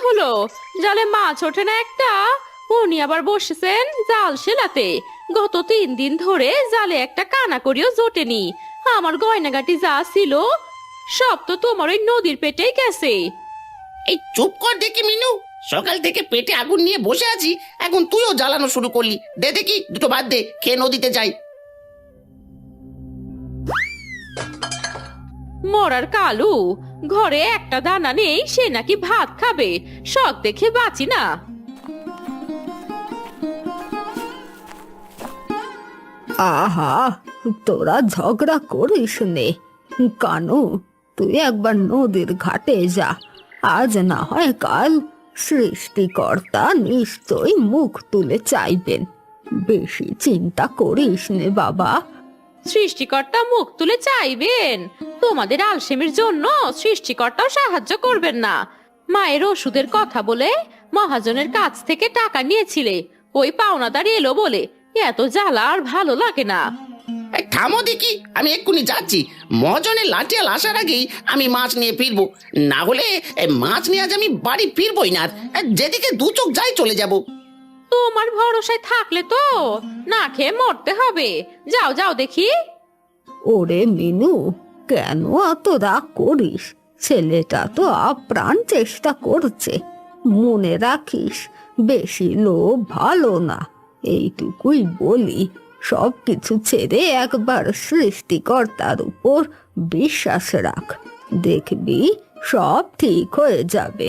হলো? জালে মাছ ওঠে না একটা? উনি আবার বসেছেন জাল সেলাতে। গত 3 দিন ধরে জালে একটা কানা করিও জোটেনি। আমার গয়নাগাটি যা ছিল সব তো তোমার ওই নদীর পেটেই গেছে। এই চুপ কর দেখি মিনু, সকাল থেকে পেটে আগুন নিয়ে বসে আছি, এখন তুইও জ্বালানো শুরু করলি। দে দেখি দুটো ভাত দে, খেয়ে নদীতে যাই। মরার কালু, ঘরে একটা দানা নেই, সে নাকি ভাত খাবে। শখ দেখে বাঁচি না। আহা, তোরা ঝগড়া করিস নে। কানু, তুই একবার নদীর ঘাটে যা। আজ না হয় কাল সৃষ্টিকর্তা নিশ্চয়ই মুখ তুলে চাইবেন। বেশি চিন্তা করিস নে বাবা। সৃষ্টিকর্তা মুখ তুলে চাইবেন? তোমাদের আলসেমির জন্য সৃষ্টিকর্তাও সাহায্য করবেন না। মায়ের ওষুধের কথা বলে মহাজনের কাছ থেকে টাকা নিয়েছিলে, ওই পাওনাদার এলো বলে এত জ্বালা আর ভালো লাগে না। এই থামো দেখি, আমি এক্ষুনি যাচ্ছি। মহাজনের লাঠিয়াল আসার আগেই আমি মাছ নিয়ে ফিরবো, না হলে মাছ নিয়ে আজ আমি বাড়ি ফিরবই না। আর যেদিকে দু চোখ যাই চলে যাব। তোমার ভরসায় থাকলে তো না খেয়ে মরতে হবে। যাও যাও দেখি। ওরে মিনু, কেন এত রাগ করিস? ছেলেটা তো আপ্রাণ চেষ্টা করছে। মনে রাখিস, বেশি লোভ ভালো না। এইটুকুই বলি, সব কিছু ছেড়ে একবার সৃষ্টিকর্তার উপর বিশ্বাস রাখ। দেখবি সব ঠিক হয়ে যাবে।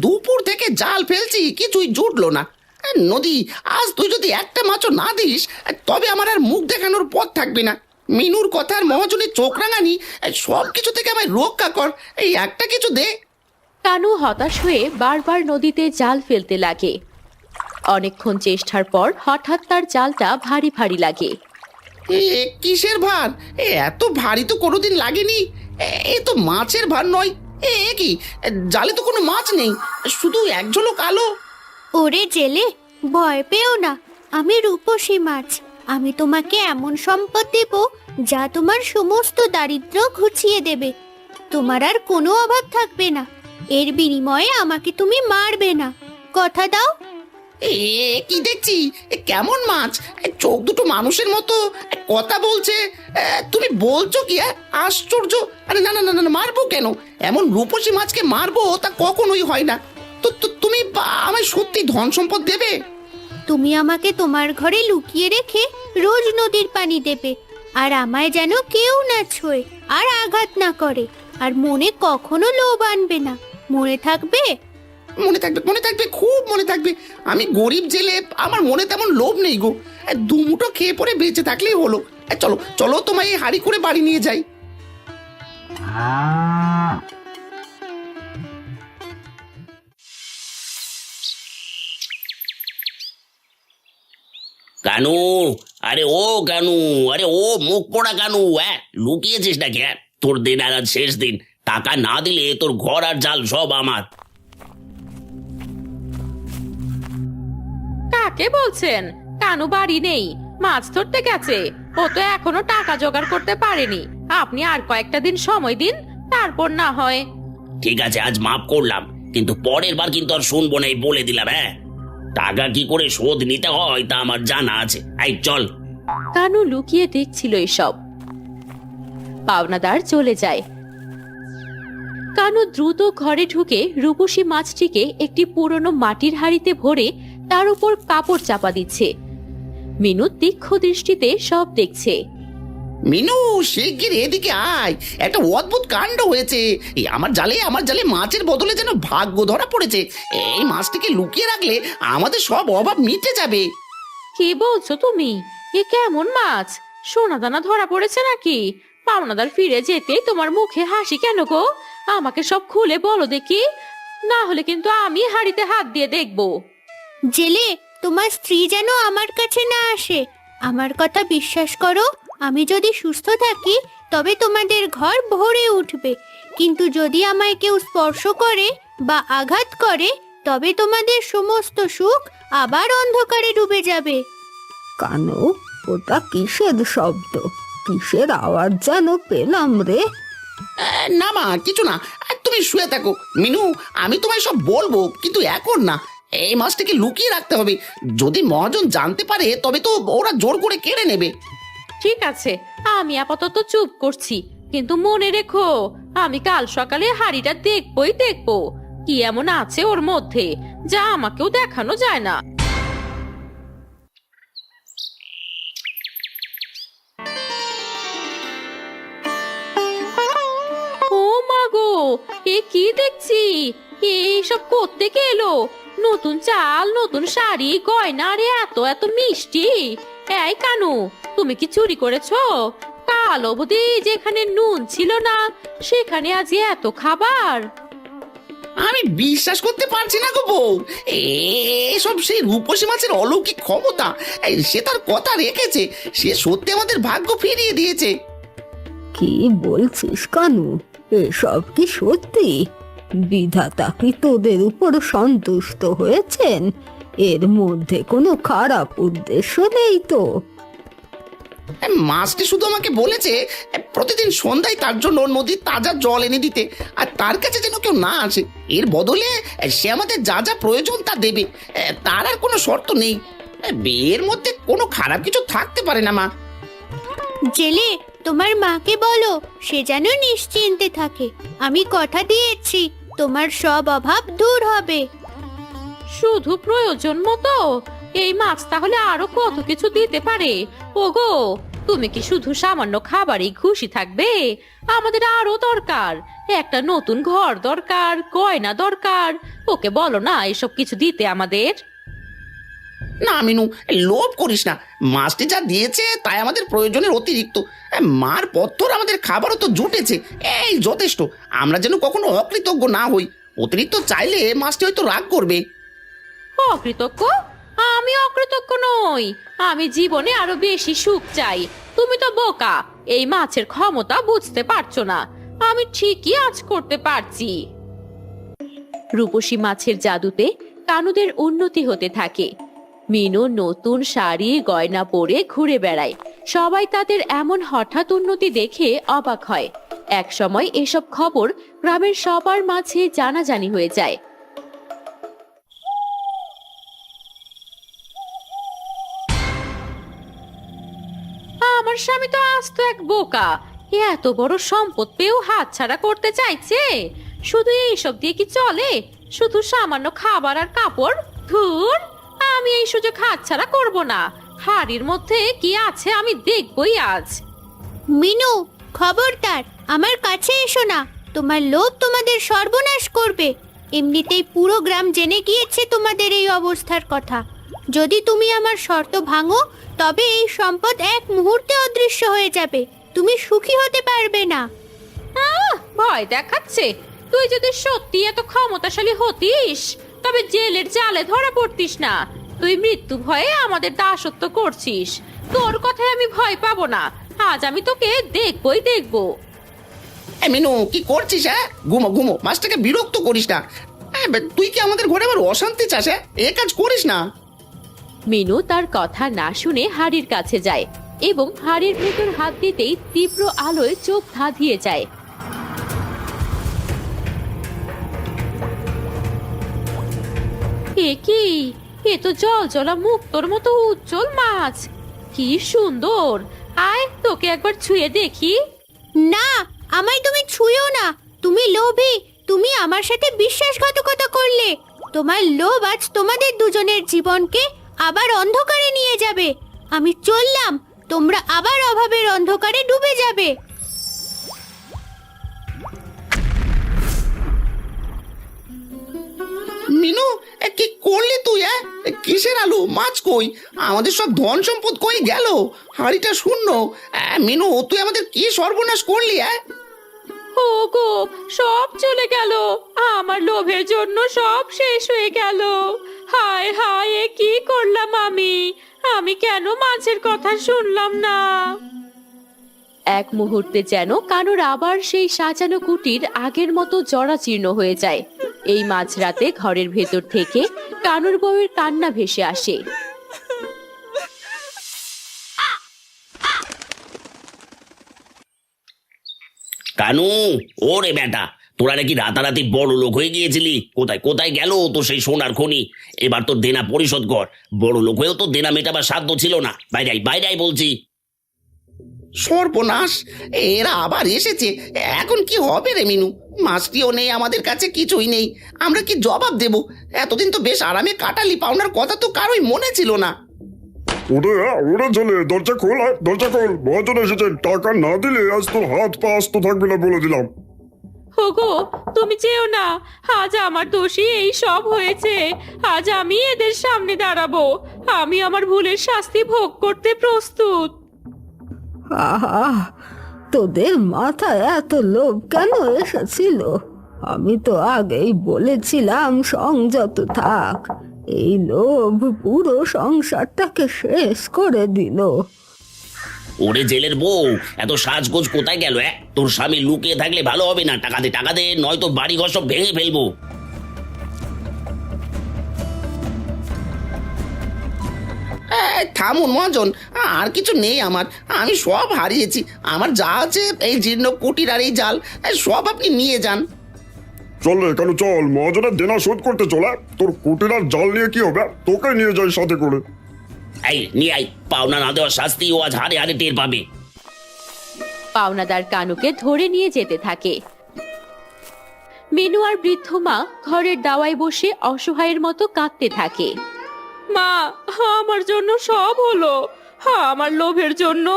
দুপুর থেকে জাল ফেলছি, কিছুই জুটলো না। নদী, আজ তুই যদি একটা মাছও না দিস, তবে আমার আর মুখ দেখানোর পথ থাকবে না। মিনুর কথার মহাজনের চোখ রাঙানি, সব কিছু থেকে আমায় রক্ষা কর। এই একটা কিছু দে। কানু হতাশ হয়ে বারবার নদীতে জাল ফেলতে লাগে। অনেকক্ষণ চেষ্টার পর হঠাৎ তার জালটা ভারী ভারী লাগে। কিসের ভার? এত ভারী তো কোনোদিন লাগেনি। এ তো মাছের ভার নয়। কি, জালে তো কোনো মাছ নেই, শুধু এক ঝলক আলো। ওরে জেলে, ভয় পেও না। আমি রূপসী মাছ। আমি তোমাকে এমন সম্পদ দেব যা তোমার সমস্ত দারিদ্র্য ঘুচিয়ে দেবে। তোমার আর কোনো অভাব থাকবে না। এর বিনিময়ে আমাকে তুমি মারবে না, কথা দাও। কি দেখছি? কেমন মাছ? চোখ দুটো মানুষের মতো, কথা বলছে। তুমি বলছো কি? আশ্চর্য! আরে না না না না, মারবো কেন? এমন রূপসী মাছকে মারবো তা কখনোই হয় না। তুমি আমায় সত্যি ধন সম্পদ দেবে? তুমি আমাকে তোমার ঘরে লুকিয়ে রেখে রোজ নদীর পানি দেবে, আর আমায় যেন কেউ না ছোঁয় আর আঘাত না করে, আর মনে কখনো লোভ আনবে না। মনে থাকবে? মনে থাকবে, মনে থাকবে, খুব মনে থাকবে। আমি গরিব জেলে, আমার মনে তেমন লোভ নেই গো। দুমুটো খেয়ে পরে বেঁচে থাকলেই হলো। চলো চলো, তোমায় এই হাড়ি করে বাড়ি নিয়ে যাই। কানু, আরে ও কানু, আরে ও মুখ পোড়া কানু, লুকিয়েছিস নাকি? তোর দিন আজ শেষ দিন, টাকা না দিলে তোর ঘর আর জাল সব আমার। কাকে বলছেন? কানু বাড়ি নেই, মাছ ধরতে গেছে। ও তো এখনো টাকা জোগাড় করতে পারেনি। আপনি আর কয়েকটা দিন সময় দিন, তারপর না হয়। ঠিক আছে, আজ মাফ করলাম, কিন্তু পরের বার কিন্তু আর শুনবো না, এই বলে দিলাম। টাকা কি করে শোধ নিতে হয় তা আমার জানা আছে। এই চল। কানু লুকিয়ে দেখছিল এসব। পাওনাদার চলে যায়। কানু দ্রুত ঘরে ঢুকে রূপসী মাছটিকে একটি পুরনো মাটির হাঁড়িতে ভরে তার উপর কাপড় চাপা দিচ্ছে। মিনু তীক্ষ্ণ দৃষ্টিতে সব দেখছে। মিনু, শিগগির এদিকে আয়, একটা অদ্ভুত কাণ্ড হয়েছে। এই আমার জালে মাছের বদলে যেন ভাগ্য ধরা পড়েছে। এই মাছটিকে লুকিয়ে রাখলে আমাদের সব অভাব মিটে যাবে। কি বলছো তুমি? এ কেমন মাছ? সোনা দানা ধরা পড়েছে নাকি? পাওনাদার ফিরে যেতেই তোমার মুখে হাসি কেন গো? আমাকে সব খুলে বলো দেখি, না হলে কিন্তু আমি হাঁড়িতে হাত দিয়ে দেখবো। জেলে, তোমার স্ত্রী যেন আমার কাছে না আসে। আমার কথা বিশ্বাস করো, আমি যদি সুস্থ থাকি তবে তোমাদের ঘর ভরে উঠবে, কিন্তু যদি আমায় কেউ স্পর্শ করে বা আঘাত করে তবে তোমাদের সমস্ত সুখ আবার অন্ধকারে ডুবে যাবে। কানু, ওটা কিসের শব্দ? কিসের আওয়াজ যেন পেলাম রে? না মা, কিছু না। তুমি শুয়ে থাকো মিনু, আমি তোমায় সব বলবো, কিন্তু এখন না। এই মাছটাকে লুকিয়ে রাখতে হবে। যদি মহাজন জানতে পারে তবে তো ওরা জোর করে কেড়ে নেবে। ঠিক আছে, আমি আপাতত চুপ করছি, কিন্তু মনে রেখো আমি কাল সকালে হাড়িটা দেখবই দেখবো। কি এমন আছে ওর মধ্যে যা আমাকেও দেখানো যায় না। ও মা গো, এ কি দেখছি? এইসব কোত্থেকে এলো? নতুন চাল, নতুন শাড়ি, গয়না, আরে এত এত মিষ্টি। এই কানু, তুমি কি চুরি করেছো? কাল অবধি যেখানে নুন ছিল না সেখানে আজ এত খাবার। আমি বিশ্বাস করতে পারছি না গো বউ। এসব সেই রূপসী মাছের অলৌকিক ক্ষমতা। সে তার কথা রেখেছে, সে সত্যি আমাদের ভাগ্য ফিরিয়ে দিয়েছে। কি বলছিস কানু? এসব কি সত্যি? বিধাতা কি তোদের উপর সন্তুষ্ট হয়েছেন? এর মধ্যে কোনো খারাপ উদ্দেশ্য নেই তো? মাছটি শুধু আমাকে বলেছে প্রতিদিন সন্ধ্যায় তার জন্য নদীর তাজা জল এনে দিতে, আর তার কাছে যেন কেউ না আসে। এর বদলে সে আমাদের যা যা প্রয়োজন তা দেবে। তার আর কোনো শর্ত নেই। এর মধ্যে কোনো খারাপ কিছু থাকতে পারে না মা। জেলে, তোমার মাকে বলো সে যেন নিশ্চিন্তে থাকে। আমি কথা দিয়েছি তোমার সব অভাব দূর হবে। শুধু প্রয়োজন মতো? এই মাছ তাহলে আরো কত কিছু দিতে পারে। ওগো, তুমি কি শুধু সামান্য খাবারই খুশি থাকবে? আমাদের আরো দরকার, একটা নতুন ঘর দরকার, গয়না দরকার। ওকে বলো না এসব কিছু দিতে আমাদের। না মিনু, লোভ করিস না। মাছটি যা দিয়েছে তাই আমাদের প্রয়োজনের অতিরিক্ত। মার পত্তর আমাদের খাবারও তো জুটেছে, এই যথেষ্ট। আমরা যেন কখনো অকৃতজ্ঞ না হই। অতিরিক্ত চাইলে মাছটি হয়তো রাগ করবে। অকৃতজ্ঞ? আমি অকৃতজ্ঞ নই। আমি জীবনে আরো বেশি সুখ চাই। তুমি তো বোকা, এই মাছের ক্ষমতা বুঝতে পারছো না। আমি ঠিকই আজ করতে পারছি। রূপসী মাছের জাদুতে কানুদের উন্নতি হতে থাকে। মিনু নতুন শাড়ি গয়না পরে ঘুরে বেড়ায়। সবাই তাদের এমন হঠাৎ উন্নতি দেখে অবাক হয়। একসময় এসব খবর গ্রামের সবার মাঝে জানাজানি হয়ে যায়। আমার স্বামী তো আস্ত এক বোকা। এত বড় সম্পদ পেয়েও হাতছাড়া করতে চাইছে। শুধু এইসব দিয়ে কি চলে? শুধু সামান্য খাবার আর কাপড়? ধুর, আমি এই সুযোগ হাতছাড়া করব না। হাড়ির মধ্যে কি আছে আমি দেখবই আজ। মিনু, খবরদার আমার কাছে এসো না। তোমার লোভ তোমাদের সর্বনাশ করবে। এমনিতেই পুরো গ্রাম জেনে গিয়েছে তোমাদের এই অবস্থার কথা। যদি তুমি আমার শর্ত ভাঙো তবে এই সম্পদ এক মুহূর্তে অদৃশ্য হয়ে যাবে। তুমি সুখী হতে পারবে না। ভয় দেখাচ্ছে। তুই যদি সত্যি এত ক্ষমতাশালী হতিস তবে জেলের জালে ধরা পড়তিস না। তুই মৃত্যু ভয়ে আমাদের দাসত্ব করছিস। তোর কথায় আমি ভয় পাবো না। আজ আমি তোকে দেখবই দেখবো। মিনু, কি করছিস? ঘুমো ঘুমো, মাছটাকে বিরক্ত করিস না। তুই কি আমাদের ঘরে আবার অশান্তি চাস? এ কাজ করিস না। মিনু তার কথা না শুনে হাড়ির কাছে যায় এবং হাড়ির ভেতর হাত দিতেই তীব্র আলোয় চোখ ধাঁধিয়ে যায়। এ কি? এ তো জল জলা মুক্তোর মতো উজ্জ্বল মাছ। কি সুন্দর! আয় তোকে একবার ছুঁয়ে দেখি। না, আমায় তুমি ছুঁয়ো না। তুমি লোভী। তুমি আমার সাথে বিশ্বাসঘাতকতা করলে। তোমার লোভ আজ তোমাদের দুজনের জীবনকে আবার অন্ধকারে নিয়ে যাবে। আমি চললাম, তোমরা আবার অভাবের অন্ধকারে ডুবে যাবে। মিনু, কি করলি তুই? কিসের আলু? মাছ কই? আমাদের সব ধন সম্পদ কই গেল? হাড়িটা শূন্য। মিনু, তুই আমাদের কি সর্বনাশ করলি? ওগো, সব চলে গেল। আমার লোভের জন্য সব শেষ হয়ে গেল। হায় হায়, এ কি করলাম আমি? আমি কেন মাছের কথা শুনলাম না? এক মুহূর্তে যেন কানুর আবার সেই সাজানো কুটির আগের মতো জরাজীর্ণ হয়ে যায়। এই মাঝরাতে ঘরের ভেতর থেকে কানুর বউয়ের কান্না ভেসে আসে। কানু, ওরে বেটা, তোরা নাকি রাতারাতি বড় লোক হয়ে গিয়েছিলি। কোথায় কোথায় গেল তো সেই সোনার খনি? এবার তোর দেনা পরিশোধ কর। বড় লোক হয়েও তো দেনা মেটাবার সাধ্য ছিল না। বাইরে আয়, বাইরে আয় বলছি। সর্বনাশ, এরা আবার এসেছে। এখন কি হবে রে মিনু? মাছটিও নেই, আমাদের কাছে কিছুই নেই। আমরা কি জবাব দেব? এতদিন তো বেশ আরামে কাটালি, পাওনার কথা তো কারোই মনে ছিল না। ওরে ওরে চলে, দরজা খোল, দরজা খোল। মহাজন এসেছেন, টাকা না দিলে আজ তোর হাত পা আস্ত থাকবে না বলে দিলাম। ওগো, তুমি যেও না। আজ আমার দোষী এই সব হয়েছে। আজ আমি এদের সামনে দাঁড়াবো। আমি আমার ভুলের শাস্তি ভোগ করতে প্রস্তুত। আহা, তোদের মাথায় এত লোভ কেন এসেছিল? আমি তো আগেই বলেছিলাম সংযত থাক। এই লোভ পুরো সংসারটাকে শেষ করে দিল। ওরে জেলের বউ, এত সাজগোজ কোথায় গেল? তোর স্বামী লুকিয়ে থাকলে ভালো হবে না। টাকা দে, টাকা দে, নয়তো বাড়ি ঘর সব ভেঙে ফেলবো। থামুন মহাজন, আর কিছু নেই আমার। আমি সব হারিয়েছি। আমার যা আছে, এই জীর্ণ কুটির আর এই জাল, সব আপনি নিয়ে যান। চল রে কেন, চল, মহাজনের দেনা শোধ করতে চলে। তোর কুটির আর জাল নিয়ে কি হবে? তোকে নিয়ে যাই সাথে করে। এই নিয়ে আই, পাওনা না দেওয়ার শাস্তি ও আজ হারে হারে টের পাবে। পাওনাদার কানুকে ধরে নিয়ে যেতে থাকে। মিনু আর বৃদ্ধ মা ঘরের দাওয়ায় বসে অসহায়ের মতো কাঁদতে থাকে। মা, আমার জন্য সব হলো। আমার লোভের জন্য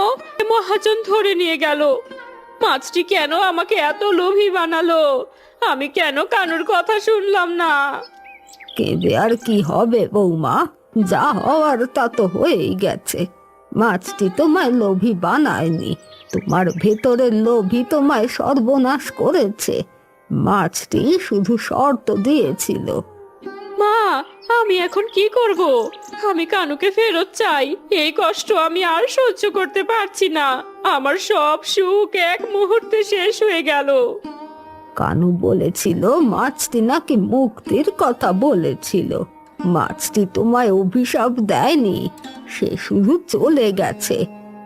মহাজন ধরে নিয়ে গেল। মাছটি কেন আমাকে এত লোভী বানালো? আমি কেন কানুর কথা শুনলাম না? কেঁদে আর কি হবে বৌমা? যা হওয়ার তা তো হয়েই গেছে। মাছটি তোমায় লোভী বানায়নি, তোমার ভেতরের লোভী তোমায় সর্বনাশ করেছে। মাছটি শুধু শর্ত দিয়েছিল। মা, আমি এখন কি করব? আমি কানুকে ফেরত চাই। এই কষ্ট আমি আর সহ্য করতে পারছি না। আমার সব সুখ এক মুহূর্তে শেষ হয়ে গেল। কানু বলেছিল মাছটি নাকি মুক্তির কথা বলেছিল। মাছটি তোমায় অভিশাপ দেয়নি, সে শুধু চলে গেছে।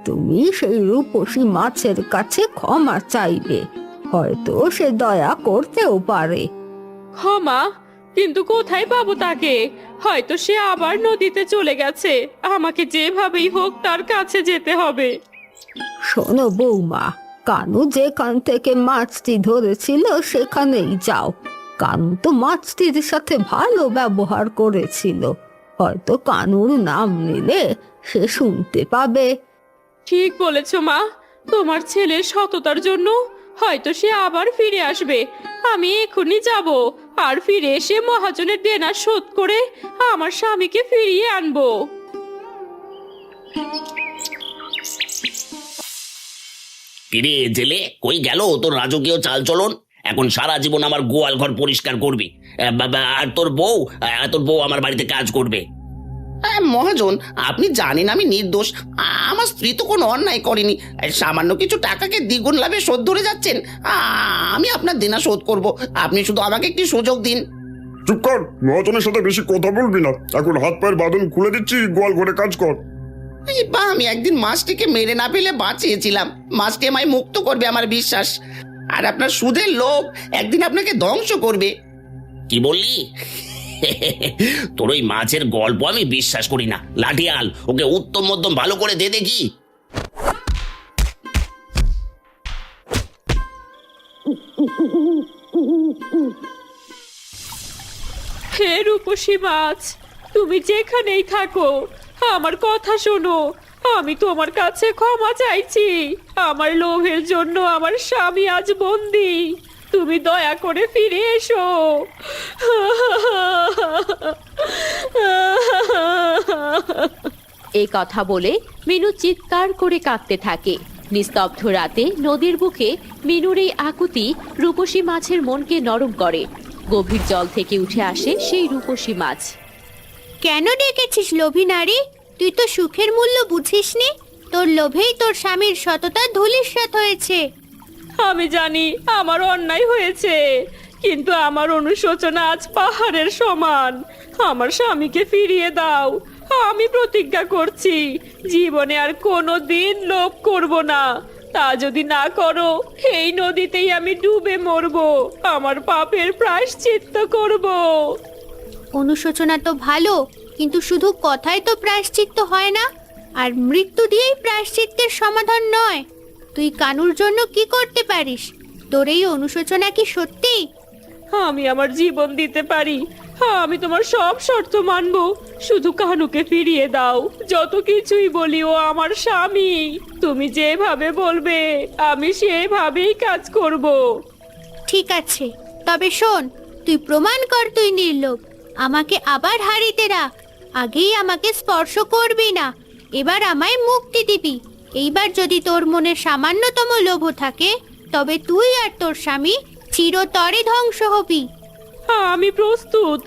তুমি সেই রূপসী মাছের কাছে ক্ষমা চাইবে, হয়তো সে দয়া করতেও পারে। ক্ষমা? কিন্তু কোথায় পাবো তাকে? হয়তো সে আবার নদীতে চলে গেছে। আমাকে যেভাবেই হোক তার কাছে যেতে হবে। শোনো বৌমা, কানু যেখান থেকে মাছটি ধরেছিল সেখানেই যাও। কানু তো মাছটির সাথে ভালো ব্যবহার করেছিল, হয়তো কানুর নাম নিলে সে শুনতে পাবে। ঠিক বলেছ মা। তোমার ছেলের সততার জন্য হয়তো সে আবার ফিরে আসবে। আমি এখনই যাব, আর ফিরে এসে মহাজনের দেনা শোধ করে আমার স্বামীকে ফিরিয়ে আনবো। কিরে জেলে, কই গেল তোর রাজকীয় চাল চলন? এখন সারা জীবন আমার গোয়াল ঘর পরিষ্কার করবি, আর তোর বউ আমার বাড়িতে কাজ করবে। মহাজন, আপনি জানেন আমি নির্দোষ। আমার স্ত্রী তো কোনো অন্যায় করেনি। সামান্য কিছু টাকাকে দ্বিগুণ লাভে শোধ ধরে যাচ্ছেন। আমি আপনার দেনা শোধ করব। আপনি শুধু আমাকে একটি সুযোগ দিন। চুপ কর, মহাজনের সাথে বেশি কথা বলবি না। এখন হাত পায়ের বাঁধন খুলে দিচ্ছি, গোয়াল ঘরে কাজ কর। আমি একদিন মাছটিকে মেরে না পেলে বাঁচিয়েছিলাম। মাছটি আমায় মুক্ত করবে, আমার বিশ্বাস। আর আপনার সুদের লোভ একদিন আপনাকে ধ্বংস করবে। কি বললি? তোর ওই মাছের গল্প আমি বিশ্বাস করি না। লাঠিয়াল, ওকে উত্তম মধ্যম ভালো করে দে দেখি। হে রূপসী মাছ, তুমি যেখানেই থাকো আমার কথা শোনো। আমি তোমার কাছে ক্ষমা চাইছি। আমার লোভের জন্য আমার স্বামী আজ বন্দি। তুমি দয়া করে ফিরে এসো। এই কথা বলে মিনু চিৎকার করে কাঁদতে থাকে। নিস্তব্ধ রাতে নদীর বুকে মিনুর এই আকুতি রূপসী মাছের মনকে নরম করে। গভীর জল থেকে উঠে আসে সেই রূপসী মাছ। কেন ডেকেছিস লোভী নারী? তুই তো সুখের মূল্য বুঝিসনি। তোর লোভেই তোর স্বামীর সততা ধূলিসাৎ হয়েছে। আমি জানি আমার অন্যায় হয়েছে, কিন্তু আমার অনুশোচনা আজ পাহাড়ের সমান। আমার স্বামীকে ফিরিয়ে দাও। আমি প্রতিজ্ঞা করছি জীবনে আর কোনো দিন লোভ করব না। তা যদি না করো, এই নদীতেই আমি ডুবে মরবো। আমার পাপের প্রায়শ্চিত্ত করব। অনুশোচনা তো ভালো, কিন্তু শুধু কথায় তো প্রায়শ্চিত্ত হয় না, আর মৃত্যু দিয়েই প্রায়শ্চিত্তের সমাধান নয়। তুই কানুর জন্য কি করতে পারিস? তোর এই অনুশোচনা কি সত্যি? আমি আমার জীবন দিতে পারি। আমি তোমার সব শর্ত মানবো, শুধু কানুকে ফিরিয়ে দাও। যত কিছুই বলি, ও আমার স্বামী। তুমি যেভাবে বলবে আমি সেভাবেই কাজ করব। ঠিক আছে, তবে শোন, তুই প্রমাণ কর তুই নির্লোভ। আমাকে আবার হারিতে রাখ। আগেই আমাকে স্পর্শ করবি না, এবার আমায় মুক্তি দিবি। এইবার যদি তোর মনে সামান্যতম লোভ থাকে, তবে তুই আর তোর স্বামী চিরতরে ধ্বংস হবি। আমি প্রস্তুত।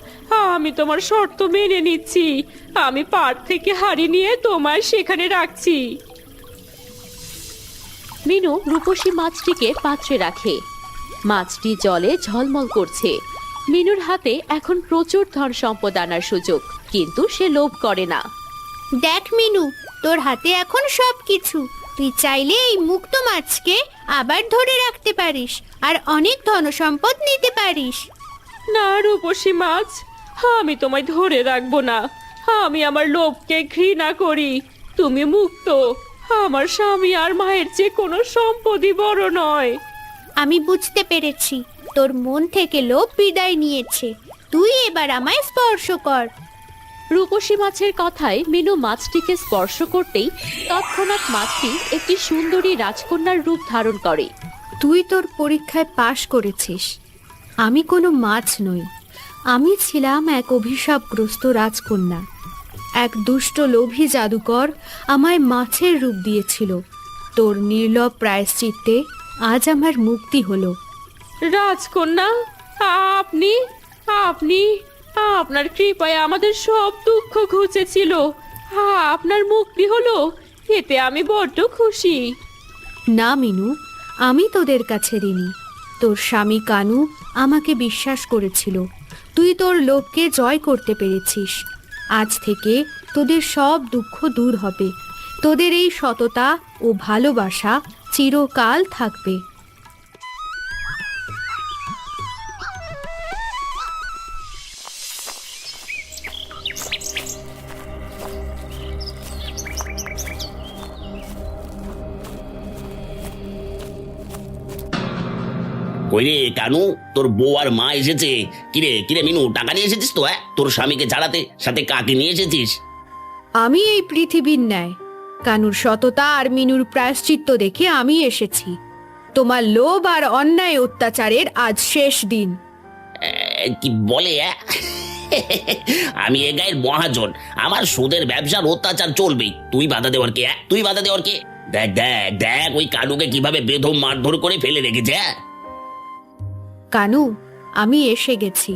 আমি তোমার শর্ত মেনে নিচ্ছি। আমি পাড় থেকে হাড়ি নিয়ে তোমায় সেখানে রাখছি। মিনু রূপসী মাছটিকে পাত্রে রাখে। মাছটি জলে ঝলমল করছে। মিনুর হাতে এখন প্রচুর ধন সম্পদ আনার সুযোগ, কিন্তু সে লোভ করে না। দেখ মিনু, তোর হাতে এখন সব কিছু। তুই চাইলে এই মুক্ত মাছকে আবার ধরে রাখতে পারিস, আর অনেক ধনসম্পদ নিতে পারিস। না রূপসী মাছ, আমি তোমায় ধরে রাখবো না। আমি আমার লোভকে ঘৃণা করি। তুমি মুক্ত। আমার স্বামী আর মায়ের চেয়ে কোনো সম্পদই বড় নয়। আমি বুঝতে পেরেছি, তোর মন থেকে লোভ বিদায় নিয়েছে। তুই এবার আমায় স্পর্শ কর। রূপসী মাছের কথায় মিনু মাছটিকে স্পর্শ করতেই তৎক্ষণাৎ মাছটি একটি সুন্দরী রাজকন্যার রূপ ধারণ করে। তুই তোর পরীক্ষায় পাশ করেছিস। আমি কোনো মাছ নই, আমি ছিলাম এক অভিশাপগ্রস্ত রাজকন্যা। এক দুষ্ট লোভী জাদুকর আমায় মাছের রূপ দিয়েছিল। তোর নির্লভ প্রায়শ্চিত্তে আজ আমার মুক্তি হলো। রাজকন্যা, আপনি আপনি আপনার কৃপায় আমাদের সব দুঃখ ঘুচেছিল। আপনার মুক্তি হলো, এতে আমি বড্ড খুশি। না মিনু, আমি তোদের কাছে ঋণী। তোর স্বামী কানু আমাকে বিশ্বাস করেছিল। তুই তোর লোভকে জয় করতে পেরেছিস। আজ থেকে তোদের সব দুঃখ দূর হবে। তোদের এই সততা ও ভালোবাসা চিরকাল থাকবে। কই রে কানু, তোর বউ আর মা এসেছে। কিরে কিরে মিনু, টাকা নিয়ে এসেছিস তো? তোর স্বামীকে ছাড়াতে সাথে কাকে নিয়ে এসেছিস? আমি এই পৃথিবীর ন্যায়। কানুর সততা আর মিনুর প্রায়শ্চিত্ত দেখে আমি এসেছি। তোমার লোভ আর অন্যায় অত্যাচারের আজ শেষ দিন। কি বলে? আমি এ গায়ের মহাজন। আমার সুদের ব্যবসার অত্যাচার চলবেই। তুই বাধা দেওয়ার কে? তুই বাধা দেওয়ার কে? দেখ দেখ দেখ, ওই কানুকে কিভাবে বেদম মারধর করে ফেলে রেখেছে। কানু, আমি এসে গেছি।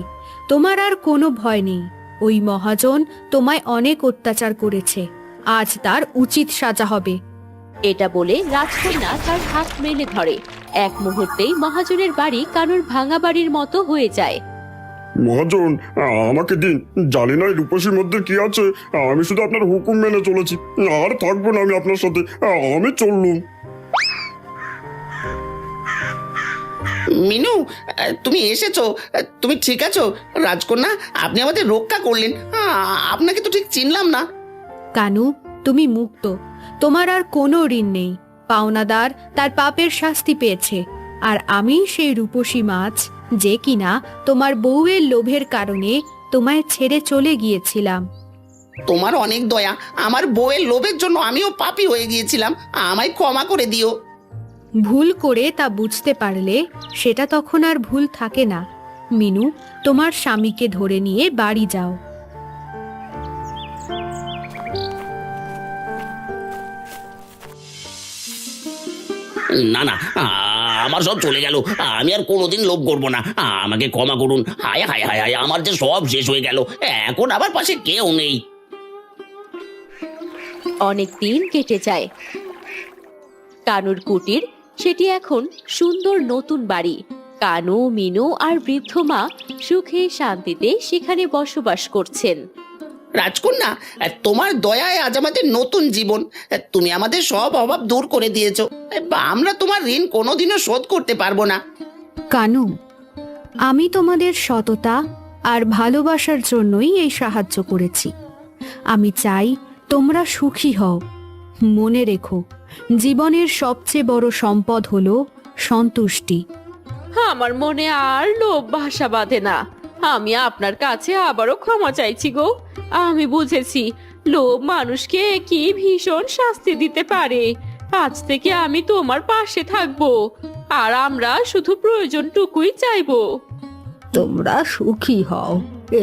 তোমার আর কোনো ভয় নেই। ওই মহাজন তোমায় অনেক অত্যাচার করেছে, আজ তার উচিত সাজা হবে। এটা বলে রাজকন্যা তার হাত মেলে ধরে। এক মুহূর্তেই মহাজনের বাড়ি কানুর ভাঙা বাড়ির মতো হয়ে যায়। মহাজন, আমাকে দিন। জানি না এই রূপসীর মধ্যে কি আছে। আমি শুধু আপনার হুকুম মেনে চলেছি। আর থাকবো না আমি আপনার সাথে। আমি চললুম। মিনু, তুমি এসেছো? তুমি ঠিক আছো রাজকন্যা? আপনি আমাদের রক্ষা করলেন। আপনাকে তো ঠিক চিনলাম না। কানু, তুমি মুক্ত। তোমার আর কোনো ঋণ নেই। পাওনাদার তার পাপের শাস্তি পেয়েছে, আর আমি সেই রূপসী মাছ যে কিনা তোমার বউয়ের লোভের কারণে তোমায় ছেড়ে চলে গিয়েছিলাম। তোমার অনেক দয়া। আমার বউয়ের লোভের জন্য আমিও পাপী হয়ে গিয়েছিলাম। আমায় ক্ষমা করে দিও। ভুল করে তা বুঝতে পারলে সেটা তখন আর ভুল থাকে না। মিনু, তোমার স্বামীকে ধরে নিয়ে বাড়ি যাও। না না, আমার সব চলে গেল। আমি আর কোনোদিন লোভ করবো না। আমাকে ক্ষমা করুন। হায় হায় হায় হায়, আমার যে সব শেষ হয়ে গেল। এখন আবার পাশে কেউ নেই। অনেক দিন কেটে যায়। কানুর কুটির, সেটি এখন সুন্দর নতুন বাড়ি। কানু, মিনু আর বৃদ্ধ মা সুখে শান্তিতে সেখানে বসবাস করছেন। রাজকন্যা, তোমার দয়ায় আজ আমাদের নতুন জীবন। তুমি আমাদের সব অভাব দূর করে দিয়েছো। আমরা তোমার ঋণ কোনোদিনও শোধ করতে পারবো না। কানু, আমি তোমাদের সততা আর ভালোবাসার জন্যই এই সাহায্য করেছি। আমি চাই তোমরা সুখী হও। মনে রেখো, জীবনের সবচেয়ে বড় সম্পদ হলো সন্তুষ্টি। আমার মনে আর লোভ ভাষা বাঁধে না। আমি আপনার কাছে আবারও ক্ষমা চাইছি গো। আমি বুঝেছি লোভ মানুষকে কি ভীষণ শাস্তি দিতে পারে। আজ থেকে আমি তোমার পাশে থাকবো, আর আমরা শুধু প্রয়োজনটুকুই চাইবো। তোমরা সুখী হও,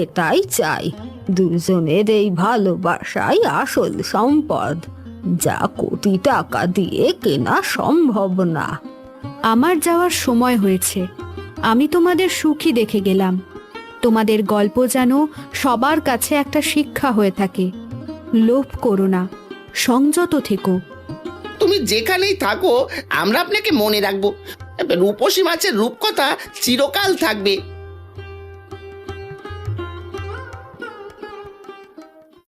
এটাই চাই। দুজনের এই ভালোবাসাই আসল সম্পদ, যা কোটি টাকা দিয়ে কেনা সম্ভব না। আমার যাওয়ার সময় হয়েছে। আমি তোমাদের সুখী দেখে গেলাম। তোমাদের গল্প যেন সবার কাছে একটা শিক্ষা হয়ে থাকে। লোভ করো না, সংযত থেকো। তুমি যেখানেই থাকো আমরা আপনাকে মনে রাখবো। রূপসী মাছের রূপকথা চিরকাল থাকবে।